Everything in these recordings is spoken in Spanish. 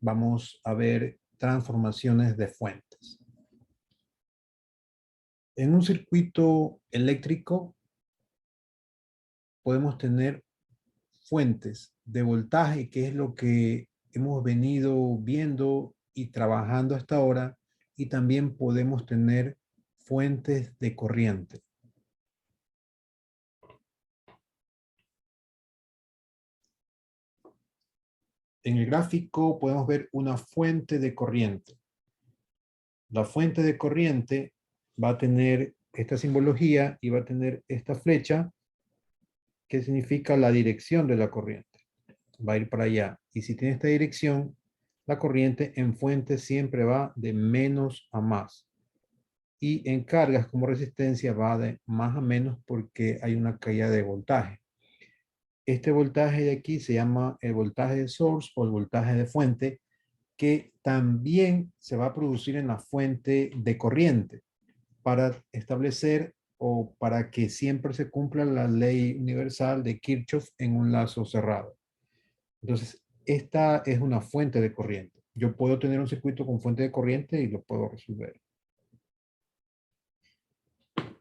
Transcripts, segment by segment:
vamos a ver transformaciones de fuentes. En un circuito eléctrico podemos tener fuentes de voltaje, que es lo que hemos venido viendo y trabajando hasta ahora, y también podemos tener fuentes de corriente. En el gráfico podemos ver una fuente de corriente. La fuente de corriente va a tener esta simbología y va a tener esta flecha que significa la dirección de la corriente. Va a ir para allá. Y si tiene esta dirección, la corriente en fuente siempre va de menos a más. Y en cargas como resistencia va de más a menos porque hay una caída de voltaje. Este voltaje de aquí se llama el voltaje de source o el voltaje de fuente, que también se va a producir en la fuente de corriente para establecer o para que siempre se cumpla la ley universal de Kirchhoff en un lazo cerrado. Entonces, esta es una fuente de corriente. Yo puedo tener un circuito con fuente de corriente y lo puedo resolver.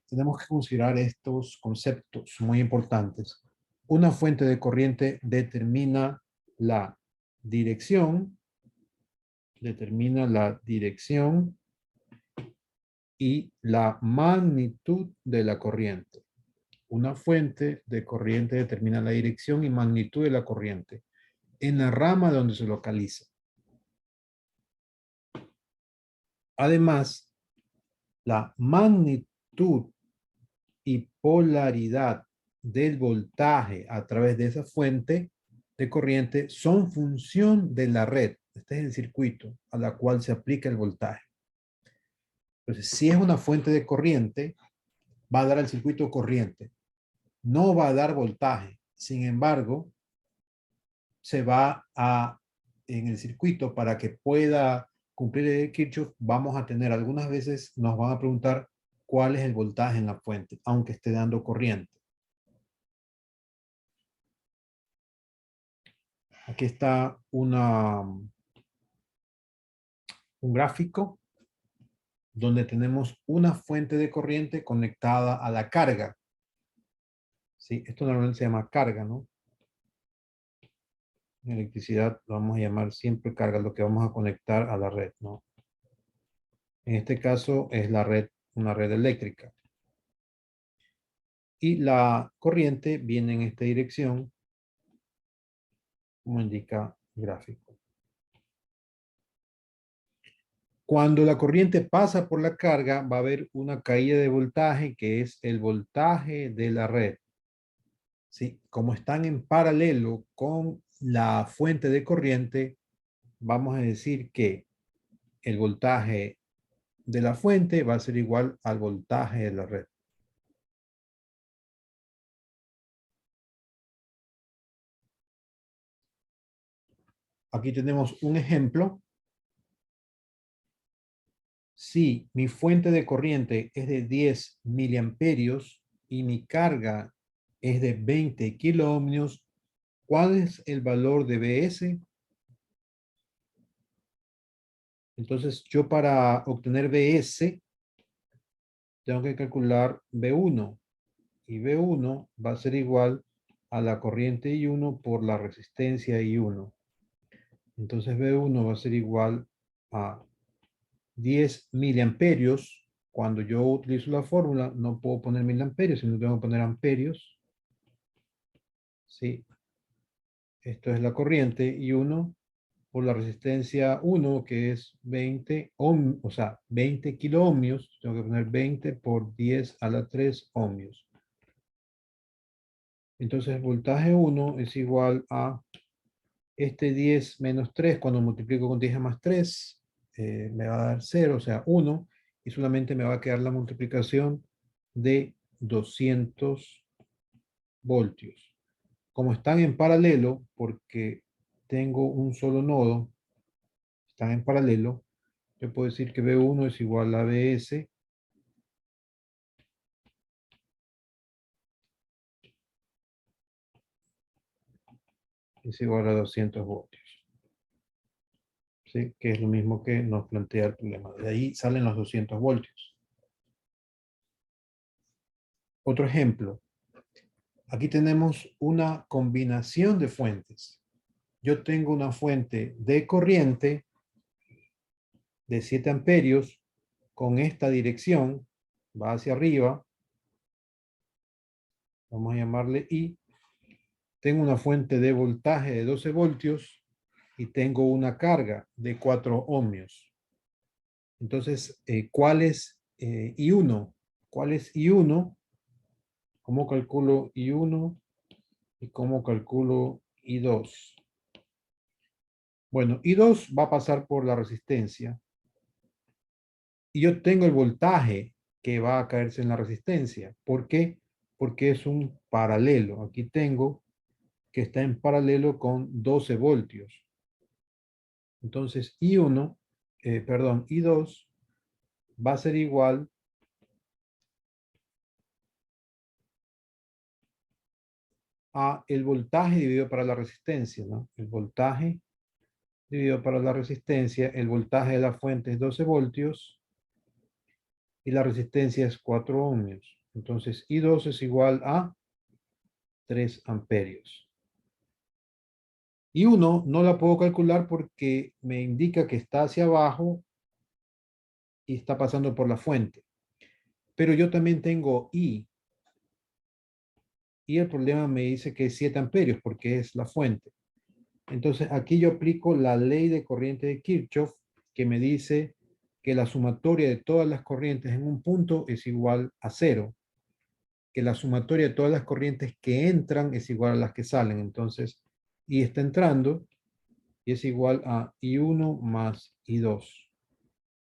Tenemos que considerar estos conceptos muy importantes. Una fuente de corriente determina la dirección y la magnitud de la corriente. Una fuente de corriente determina la dirección y magnitud de la corriente en la rama donde se localiza. Además, la magnitud y polaridad del voltaje a través de esa fuente de corriente son función de la red. Este es el circuito a la cual se aplica el voltaje. Entonces, si es una fuente de corriente, va a dar al circuito corriente. No va a dar voltaje. Sin embargo, se va a, en el circuito, para que pueda cumplir el Kirchhoff, vamos a tener, algunas veces nos van a preguntar cuál es el voltaje en la fuente, aunque esté dando corriente. Aquí está un gráfico donde tenemos una fuente de corriente conectada a la carga. ¿Sí? Esto normalmente se llama carga, ¿no? En electricidad lo vamos a llamar siempre carga, lo que vamos a conectar a la red, ¿no? En este caso es la red, una red eléctrica. Y la corriente viene en esta dirección, como indica el gráfico. Cuando la corriente pasa por la carga, va a haber una caída de voltaje, que es el voltaje de la red. ¿Sí? Como están en paralelo con la fuente de corriente, vamos a decir que el voltaje de la fuente va a ser igual al voltaje de la red. Aquí tenemos un ejemplo. Si mi fuente de corriente es de 10 miliamperios y mi carga es de 20 kiloohmios, ¿cuál es el valor de BS? Entonces, yo para obtener BS tengo que calcular B1. Y B1 va a ser igual a la corriente I1 por la resistencia I1. Entonces, B1 va a ser igual a 10 miliamperios. Cuando yo utilizo la fórmula, no puedo poner miliamperios, sino tengo que poner amperios. ¿Sí? Esto es la corriente I1 por la resistencia 1, que es 20 ohm, o sea, 20 kiloohmios. Tengo que poner 20 por 10 a la 3 ohmios. Entonces, voltaje 1 es igual a este 10 menos 3, cuando multiplico con 10 más 3, me va a dar 0, o sea, 1, y solamente me va a quedar la multiplicación de 200 voltios. Como están en paralelo, porque tengo un solo nodo, están en paralelo, yo puedo decir que B1 es igual a BS es igual a 200 voltios. ¿sí? Que es lo mismo que nos plantea el problema. De ahí salen los 200 voltios. Otro ejemplo. Aquí tenemos una combinación de fuentes. Yo tengo una fuente de corriente de 7 amperios con esta dirección, va hacia arriba, vamos a llamarle I. Tengo una fuente de voltaje de 12 voltios y tengo una carga de 4 ohmios. Entonces, ¿cuál es I1? ¿Cuál es I1? ¿Cómo calculo I1? ¿Y cómo calculo I2? Bueno, I2 va a pasar por la resistencia. Y yo tengo el voltaje que va a caerse en la resistencia. ¿Por qué? Porque es un paralelo. Aquí tengo que está en paralelo con 12 voltios. Entonces, I2 va a ser igual a el voltaje dividido para la resistencia, ¿no? El voltaje dividido para la resistencia, el voltaje de la fuente es 12 voltios y la resistencia es 4 ohmios. Entonces, I2 es igual a 3 amperios. I1 no la puedo calcular porque me indica que está hacia abajo y está pasando por la fuente. Pero yo también tengo I. Y el problema me dice que es 7 amperios porque es la fuente. Entonces aquí yo aplico la ley de corriente de Kirchhoff que me dice que la sumatoria de todas las corrientes en un punto es igual a cero, que la sumatoria de todas las corrientes que entran es igual a las que salen. Entonces, I está entrando y es igual a I1 más I2.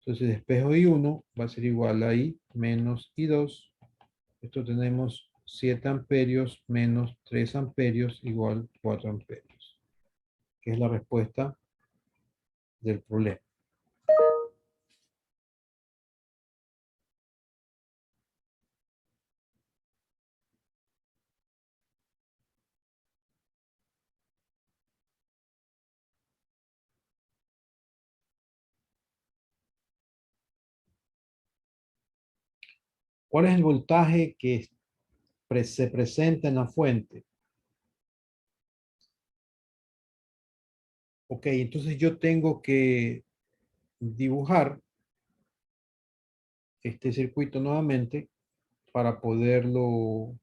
Entonces, despejo I1 va a ser igual a I menos I2. Esto tenemos 7 amperios menos 3 amperios igual 4 amperios, que es la respuesta del problema. ¿Cuál es el voltaje que se presenta en la fuente? Ok, entonces yo tengo que dibujar este circuito nuevamente para poderlo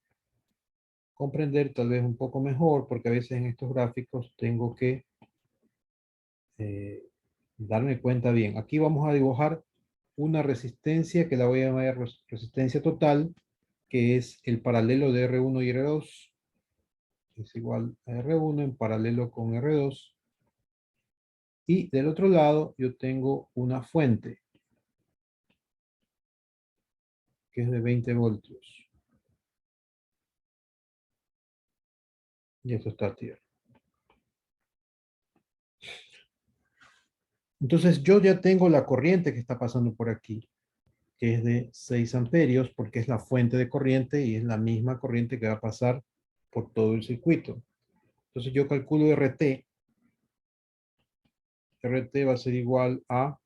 comprender tal vez un poco mejor, porque a veces en estos gráficos tengo que eh, darme cuenta bien. Aquí vamos a dibujar una resistencia que la voy a llamar resistencia total, que es el paralelo de R1 y R2. Es igual a R1 en paralelo con R2. Y del otro lado yo tengo una fuente que es de 20 voltios. Y esto está a tierra. Entonces yo ya tengo la corriente que está pasando por aquí, que es de 6 amperios, porque es la fuente de corriente y es la misma corriente que va a pasar por todo el circuito. Entonces yo calculo RT. RT va a ser igual a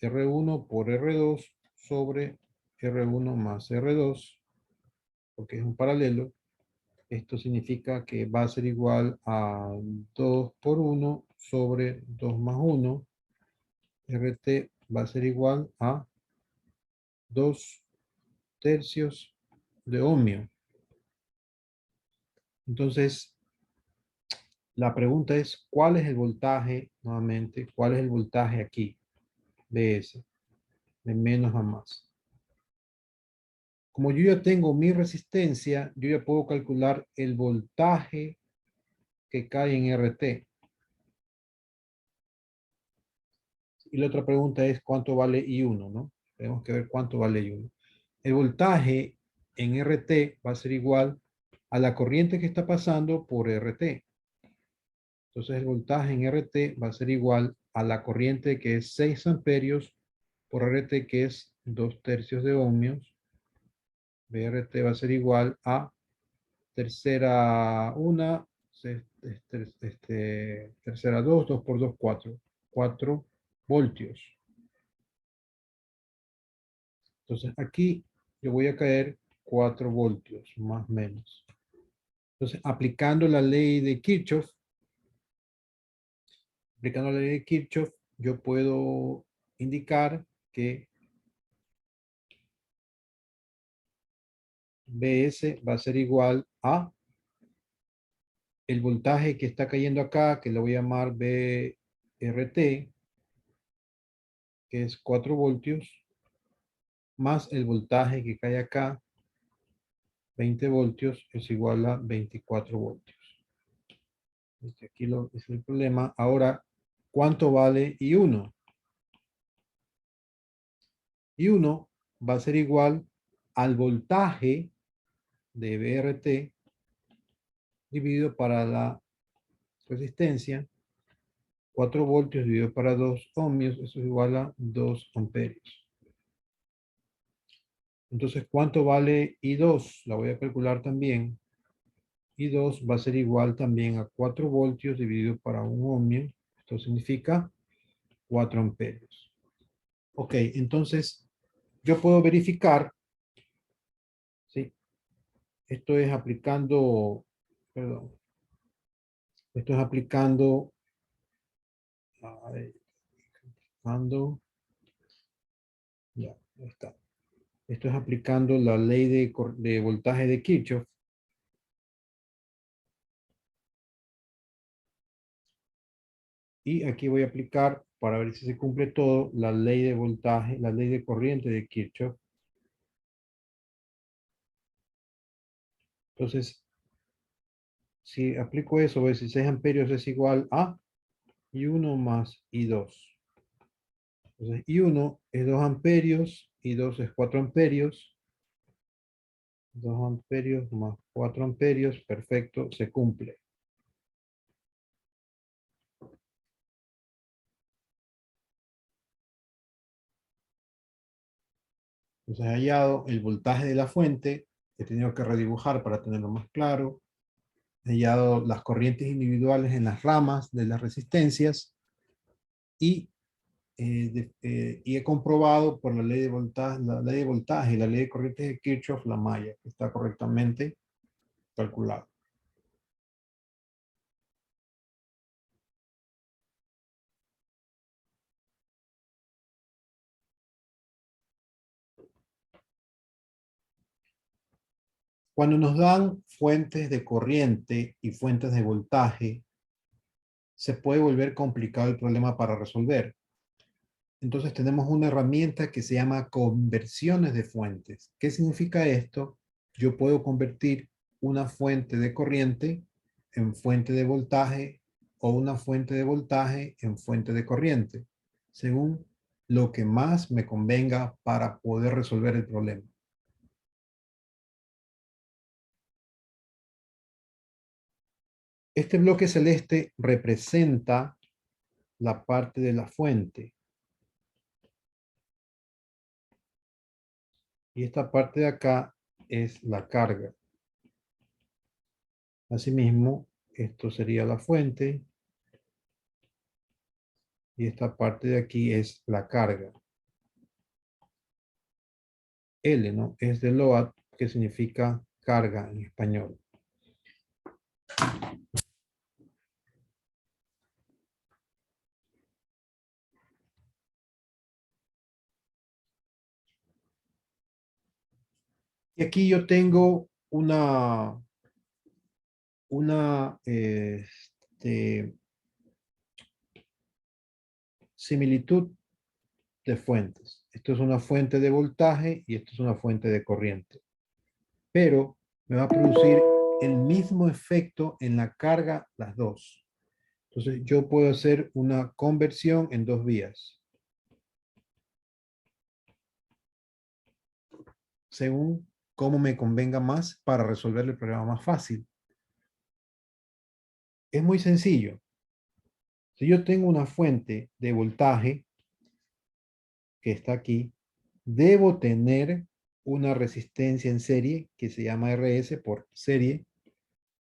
R1 por R2 sobre R1 más R2, porque es un paralelo. Esto significa que va a ser igual a 2 por 1 sobre 2 más 1. RT va a ser igual a 2 tercios de ohmio. Entonces, la pregunta es, ¿cuál es el voltaje, nuevamente, cuál es el voltaje aquí? BS, de menos a más. Como yo ya tengo mi resistencia, yo ya puedo calcular el voltaje que cae en RT. Y la otra pregunta es, ¿cuánto vale I1, no? Tenemos que ver cuánto vale I1. El voltaje en RT va a ser igual a la corriente que está pasando por RT. Entonces el voltaje en RT va a ser igual a la corriente que es 6 amperios por RT que es 2 tercios de ohmios. BRT va a ser igual a tercera 1, tercera 2, 2 por 2, 4. 4 voltios. Entonces aquí yo voy a caer 4 voltios, más o menos. Entonces, aplicando la ley de Kirchhoff, yo puedo indicar que Bs va a ser igual a el voltaje que está cayendo acá, que lo voy a llamar BRT, que es 4 voltios, más el voltaje que cae acá, 20 voltios, es igual a 24 voltios. Aquí es el problema. Ahora, ¿cuánto vale I1? I1 va a ser igual al voltaje de BRT dividido para la resistencia, 4 voltios dividido para 2 ohmios, eso es igual a 2 amperios. Entonces, ¿cuánto vale I2? La voy a calcular también. I2 va a ser igual también a 4 voltios dividido para 1 ohmio. Esto significa 4 amperios. Ok, entonces yo puedo verificar, ¿sí? Esto es aplicando, perdón, esto es aplicando, a ver, ya, ahí está. Esto es aplicando la ley de voltaje de Kirchhoff. Y aquí voy a aplicar, para ver si se cumple todo, la ley de voltaje, la ley de corriente de Kirchhoff. Entonces, si aplico eso, 16 amperios es igual a I1 más I2. Entonces, I1 es 2 amperios, I2 es 4 amperios. 2 amperios más 4 amperios, perfecto, se cumple. Entonces he hallado el voltaje de la fuente, he tenido que redibujar para tenerlo más claro. He hallado las corrientes individuales en las ramas de las resistencias y, y he comprobado por la ley de voltaje y la ley de corrientes de Kirchhoff la malla, que está correctamente calculada. Cuando nos dan fuentes de corriente y fuentes de voltaje, se puede volver complicado el problema para resolver. Entonces tenemos una herramienta que se llama conversiones de fuentes. ¿Qué significa esto? Yo puedo convertir una fuente de corriente en fuente de voltaje o una fuente de voltaje en fuente de corriente, según lo que más me convenga para poder resolver el problema. Este bloque celeste representa la parte de la fuente. Y esta parte de acá es la carga. Asimismo, esto sería la fuente. Y esta parte de aquí es la carga. L, ¿no? Es de load, que significa carga en español. Y aquí yo tengo una similitud de fuentes. Esto es una fuente de voltaje y esto es una fuente de corriente. Pero me va a producir el mismo efecto en la carga las dos. Entonces yo puedo hacer una conversión en dos vías, según cómo me convenga más para resolver el problema más fácil. Es muy sencillo. Si yo tengo una fuente de voltaje que está aquí, debo tener una resistencia en serie que se llama RS por serie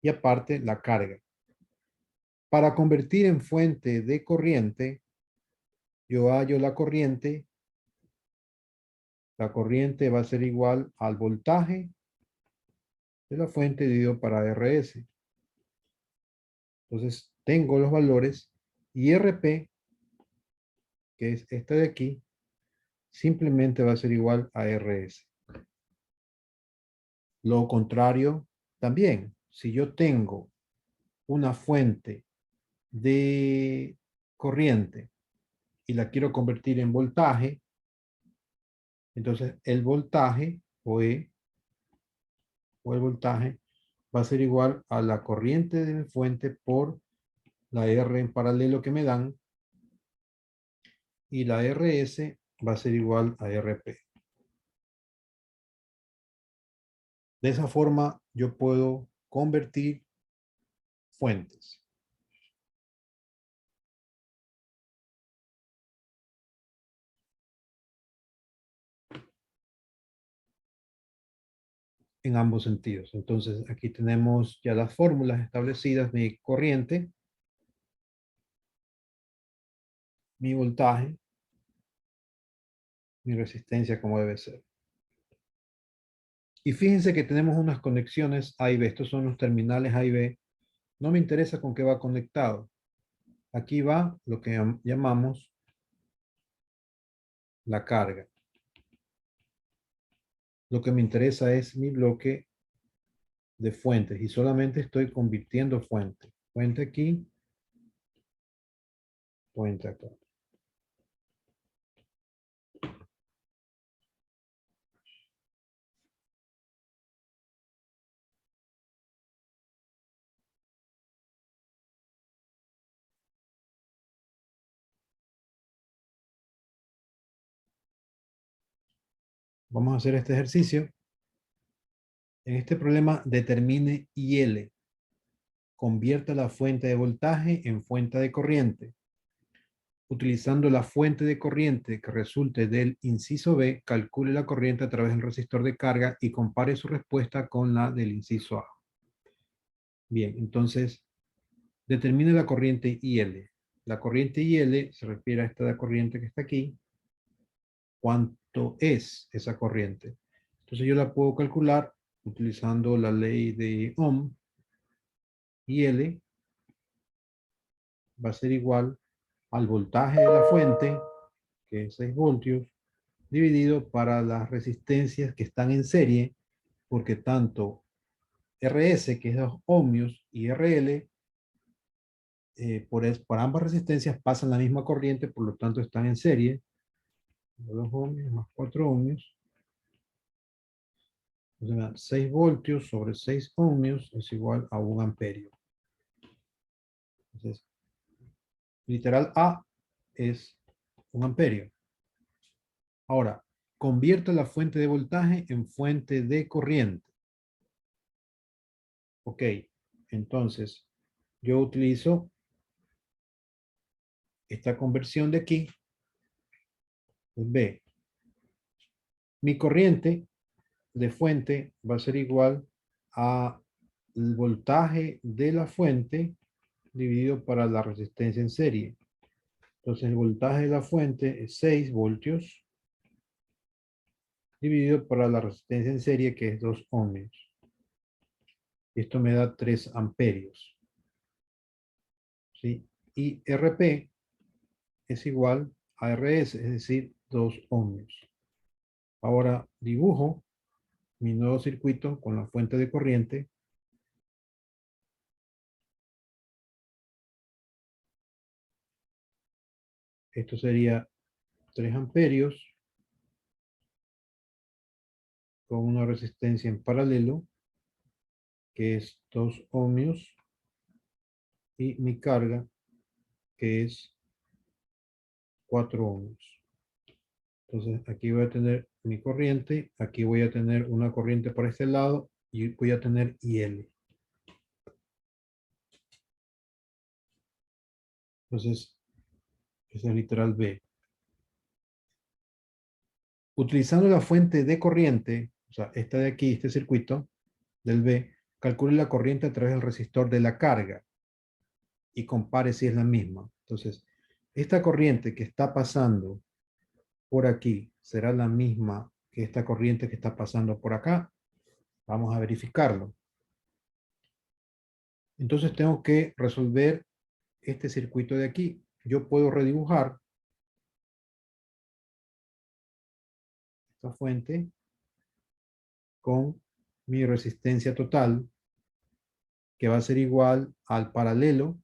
y aparte la carga. Para convertir en fuente de corriente, yo hallo la corriente va a ser igual al voltaje de la fuente dividido para RS. Entonces, tengo los valores y RP, que es esta de aquí, simplemente va a ser igual a RS. Lo contrario, también, si yo tengo una fuente de corriente y la quiero convertir en voltaje, entonces el voltaje o E o el voltaje va a ser igual a la corriente de mi fuente por la R en paralelo que me dan, y la RS va a ser igual a RP. De esa forma yo puedo convertir fuentes. En ambos sentidos. Entonces aquí tenemos ya las fórmulas establecidas: mi corriente, mi voltaje, mi resistencia como debe ser. Y fíjense que tenemos unas conexiones A y B. Estos son los terminales A y B. No me interesa con qué va conectado. Aquí va lo que llamamos la carga. Lo que me interesa es mi bloque de fuentes y solamente estoy convirtiendo fuente. Fuente aquí, fuente acá. Vamos a hacer este ejercicio. En este problema, determine IL. Convierta la fuente de voltaje en fuente de corriente. Utilizando la fuente de corriente que resulte del inciso B, calcule la corriente a través del resistor de carga y compare su respuesta con la del inciso A. Bien, entonces, determine la corriente IL. La corriente IL se refiere a esta corriente que está aquí. ¿Cuánto es esa corriente? Entonces yo la puedo calcular utilizando la ley de Ohm. IL va a ser igual al voltaje de la fuente, que es 6 voltios, dividido para las resistencias que están en serie, porque tanto RS, que es 2 ohmios, y RL, por ambas resistencias pasan la misma corriente, por lo tanto están en serie. 2 ohmios más 4 ohmios. Entonces, 6 voltios sobre 6 ohmios es igual a 1 amperio. Entonces, literal A es 1 amperio. Ahora, convierta la fuente de voltaje en fuente de corriente. Ok, entonces yo utilizo esta conversión de aquí. Pues B. Mi corriente de fuente va a ser igual a el voltaje de la fuente dividido para la resistencia en serie. Entonces el voltaje de la fuente es 6 voltios dividido para la resistencia en serie, que es 2 ohmios. Esto me da 3 amperios. ¿Sí? Y RP es igual a RS, es decir, 2 ohmios. Ahora dibujo mi nuevo circuito con la fuente de corriente. Esto sería 3 amperios con una resistencia en paralelo, que es 2 ohmios, y mi carga, que es 4 ohmios. Entonces aquí voy a tener mi corriente, aquí voy a tener una corriente por este lado y voy a tener IL. Entonces, ese es literal B. Utilizando la fuente de corriente, o sea, esta de aquí, este circuito del B, calcule la corriente a través del resistor de la carga y compare si es la misma. Entonces, Esta corriente que está pasando por aquí será la misma que esta corriente que está pasando por acá. Vamos a verificarlo. Entonces tengo que resolver este circuito de aquí. Yo puedo redibujar esta fuente con mi resistencia total, que va a ser igual al paralelo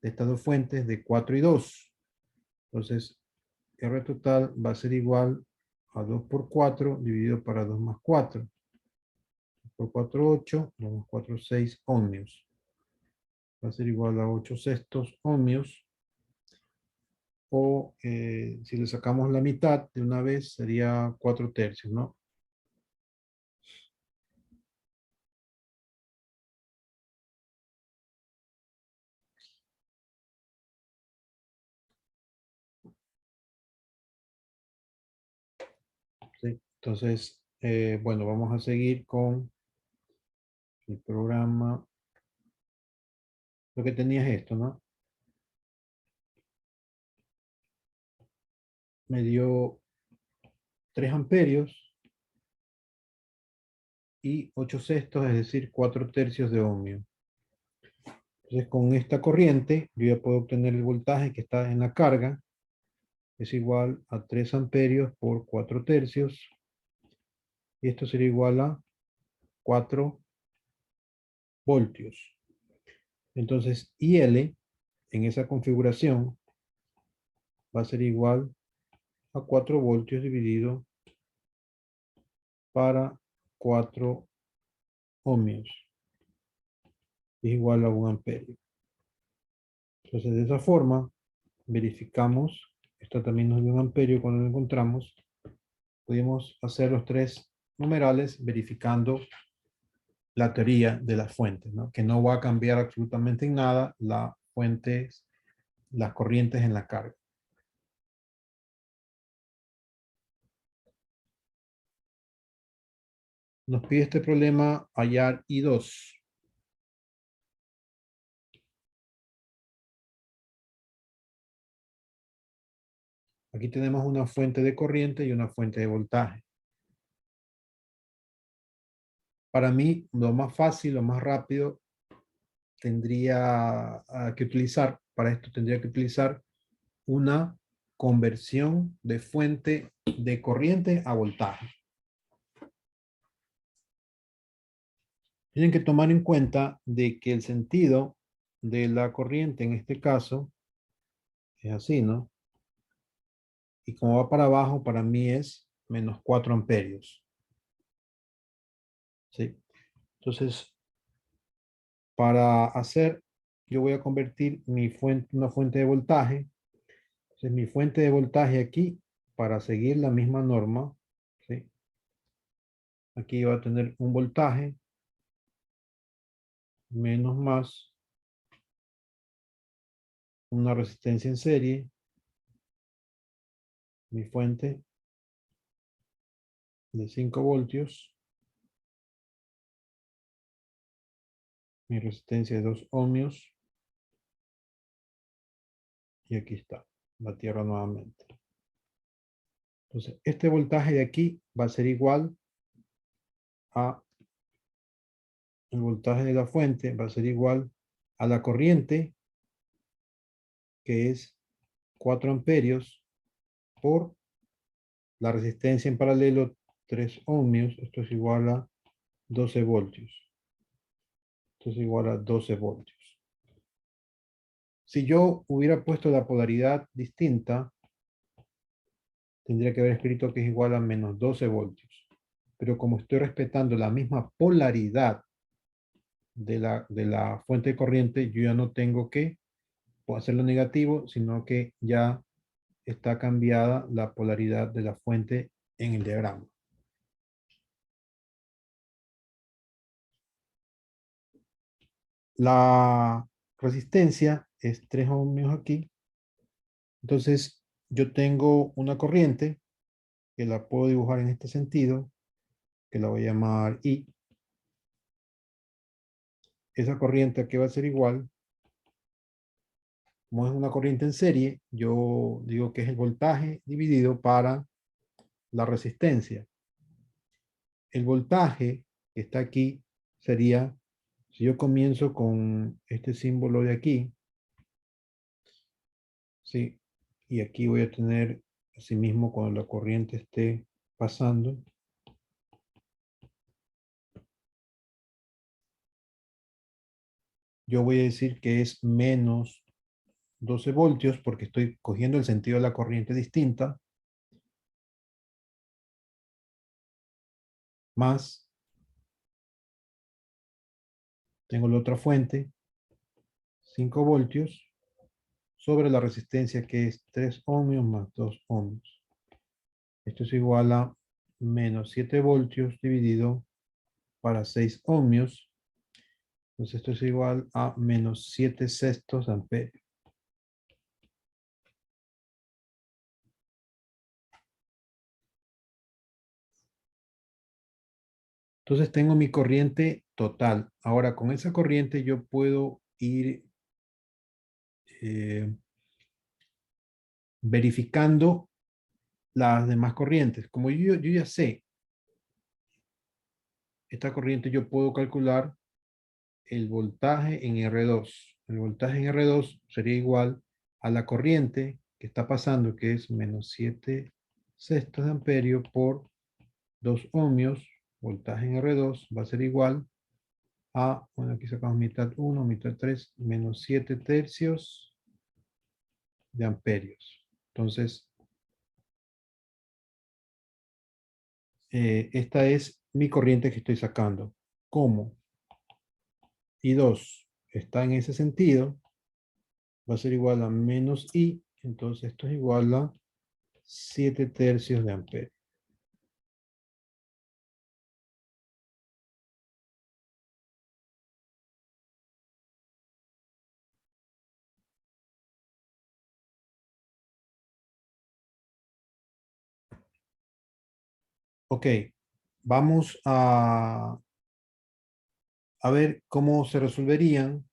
de estas dos fuentes de 4 y 2. Entonces, R total va a ser igual a 2 por 4 dividido para 2 más 4. 2 por 4, 8. 2 más 4, 6 ohmios. Va a ser igual a 8 sextos ohmios. O si le sacamos la mitad de una vez, sería 4 tercios, ¿no? ¿Sí? Entonces, bueno, vamos a seguir con el programa. Lo que tenía es esto, ¿no? Me dio 3 amperios y 8 sextos, es decir, 4 tercios de ohmio. Entonces, con esta corriente, yo ya puedo obtener el voltaje que está en la carga. Es igual a 3 amperios por 4 tercios. Y esto sería igual a 4 voltios. Entonces, IL en esa configuración va a ser igual a 4 voltios dividido para 4 ohmios. Es igual a 1 amperio. Entonces, de esa forma, verificamos, esto también nos dio 1 amperio cuando lo encontramos, pudimos hacer los tres numerales verificando la teoría de las fuentes, ¿no? Que no va a cambiar absolutamente en nada las fuentes, las corrientes en la carga. Nos pide este problema hallar I2. Aquí tenemos una fuente de corriente y una fuente de voltaje. Para mí, lo más fácil, lo más rápido, tendría que utilizar, para esto tendría que utilizar una conversión de fuente de corriente a voltaje. Tienen que tomar en cuenta de que el sentido de la corriente en este caso es así, ¿no? Y como va para abajo, para mí es menos 4 amperios. ¿Sí? Entonces, para hacer, yo voy a convertir mi fuente, una fuente de voltaje. Entonces, mi fuente de voltaje aquí, para seguir la misma norma, ¿sí? Aquí va a tener un voltaje menos más una resistencia en serie, mi fuente de 5 voltios, mi resistencia de 2 ohmios, y aquí está, la tierra nuevamente. Entonces, este voltaje de aquí va a ser igual a el voltaje de la fuente, va a ser igual a la corriente, que es 4 amperios, por la resistencia en paralelo 3 ohmios. Esto es igual a 12 voltios. Esto es igual a 12 voltios. Si yo hubiera puesto la polaridad distinta, tendría que haber escrito que es igual a menos 12 voltios. Pero como estoy respetando la misma polaridad de la fuente de corriente, yo ya no tengo que hacerlo negativo, sino que ya está cambiada la polaridad de la fuente en el diagrama. La resistencia es 3 ohmios aquí. Entonces, yo tengo una corriente que la puedo dibujar en este sentido, que la voy a llamar I. Esa corriente aquí va a ser igual como es una corriente en serie, yo digo que es el voltaje dividido para la resistencia. El voltaje que está aquí sería, si yo comienzo con este símbolo de aquí, ¿sí? Y aquí voy a tener, asimismo, cuando la corriente esté pasando, yo voy a decir que es menos 12 voltios porque estoy cogiendo el sentido de la corriente distinta, más, tengo la otra fuente, 5 voltios, sobre la resistencia que es 3 ohmios más 2 ohmios. Esto es igual a menos 7 voltios dividido para 6 ohmios. Entonces esto es igual a menos 7 sextos de amperio. Entonces tengo mi corriente total. Ahora con esa corriente yo puedo ir eh, verificando las demás corrientes. Como yo ya sé esta corriente, yo puedo calcular el voltaje en R2. El voltaje en R2 sería igual a la corriente que está pasando, que es menos 7 sextos de amperio por 2 ohmios. Voltaje en R2 va a ser igual a, bueno, aquí sacamos mitad 1, mitad 3, menos 7 tercios de amperios. Entonces, esta es mi corriente que estoy sacando. ¿Cómo? I2 está en ese sentido, va a ser igual a menos I, entonces esto es igual a 7 tercios de amperio. Ok, vamos a ver cómo se resolverían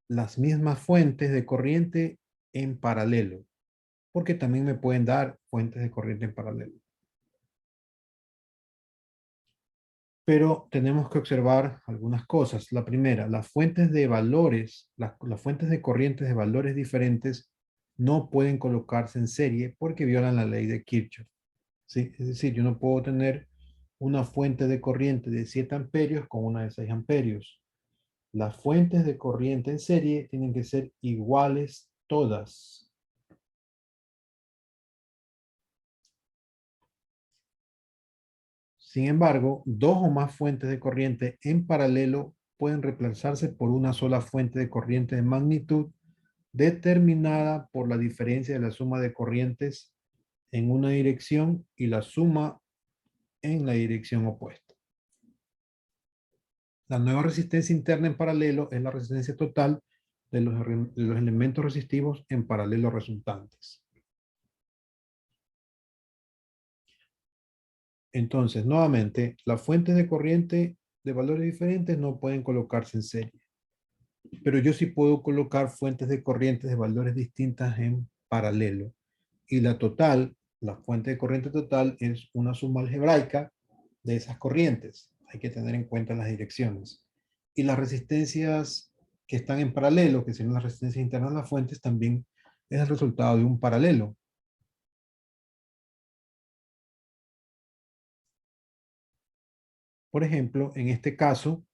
las mismas fuentes de corriente en paralelo, porque también me pueden dar fuentes de corriente en paralelo. Pero tenemos que observar algunas cosas. La primera, las fuentes de valores, las fuentes de corrientes de valores diferentes no pueden colocarse en serie porque violan la ley de Kirchhoff. ¿Sí? Es decir, yo no puedo tener una fuente de corriente de 7 amperios con una de 6 amperios. Las fuentes de corriente en serie tienen que ser iguales todas. Sin embargo, dos o más fuentes de corriente en paralelo pueden reemplazarse por una sola fuente de corriente de magnitud determinada por la diferencia de la suma de corrientes en una dirección y la suma en la dirección opuesta. La nueva resistencia interna en paralelo es la resistencia total de los elementos resistivos en paralelo resultantes. Entonces, nuevamente, las fuentes de corriente de valores diferentes no pueden colocarse en serie, pero yo sí puedo colocar fuentes de corrientes de valores distintas en paralelo. Y la total, la fuente de corriente total es una suma algebraica de esas corrientes. Hay que tener en cuenta las direcciones. Y las resistencias que están en paralelo, que son las resistencias internas de las fuentes, también es el resultado de un paralelo. Por ejemplo, en este caso,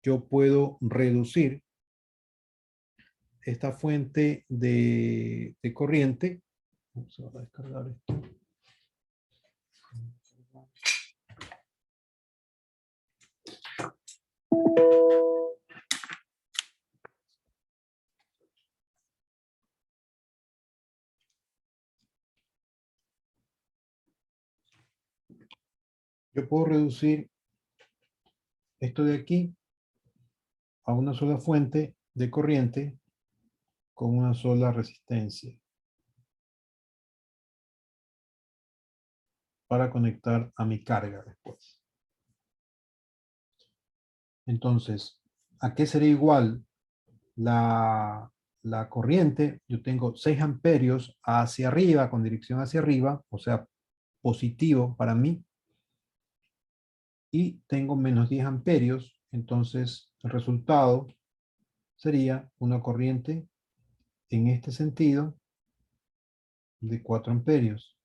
yo puedo reducir esta fuente de corriente. Vamos a descargar esto. Yo puedo reducir esto de aquí a una sola fuente de corriente con una sola resistencia para conectar a mi carga después. Entonces, ¿a qué sería igual la la corriente, yo tengo 6 amperios hacia arriba, con dirección hacia arriba, o sea, positivo para mí, y tengo menos 10 amperios, entonces el resultado sería una corriente en este sentido de 4 amperios.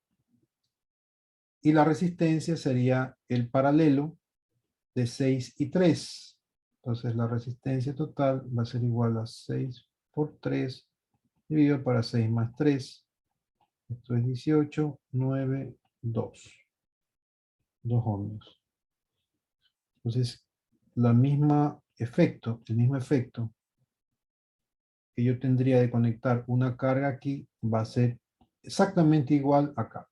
Y la resistencia sería el paralelo de 6 y 3. Entonces la resistencia total va a ser igual a 6 por 3 dividido para 6 más 3. Esto es 18, 9, 2. 2 ohmios. Entonces, el mismo efecto que yo tendría de conectar una carga aquí va a ser exactamente igual acá.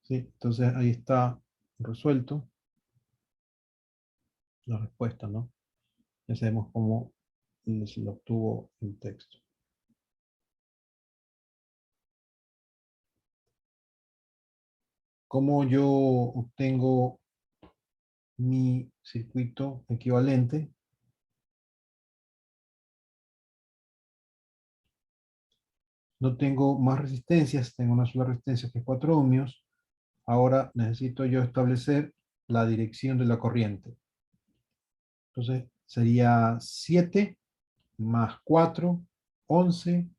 ¿Sí? Entonces ahí está resuelto la respuesta, ¿no? Ya sabemos cómo se lo obtuvo el texto. ¿Cómo yo obtengo mi circuito equivalente? No tengo más resistencias, tengo una sola resistencia que es 4 ohmios. Ahora necesito yo establecer la dirección de la corriente. Entonces sería 7 más 4, 11,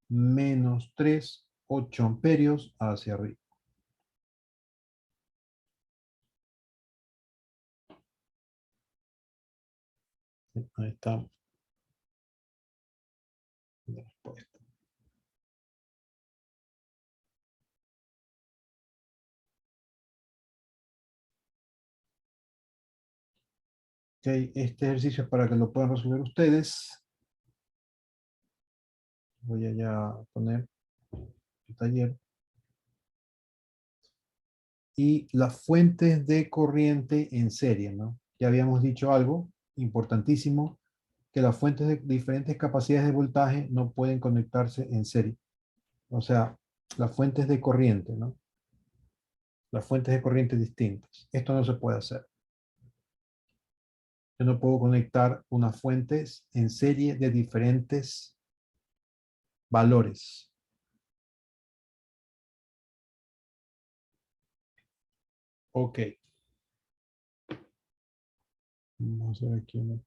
menos 3, 8 amperios hacia arriba. Ahí está la respuesta. Okay, este ejercicio es para que lo puedan resolver ustedes. Voy a ya poner el taller. Y las fuentes de corriente en serie, ¿no? Ya habíamos dicho algo importantísimo, que las fuentes de diferentes capacidades de voltaje no pueden conectarse en serie. O sea, las fuentes de corriente, ¿no? Las fuentes de corriente distintas. Esto no se puede hacer. Yo no puedo conectar unas fuentes en serie de diferentes valores. Ok. Vamos a ver aquí una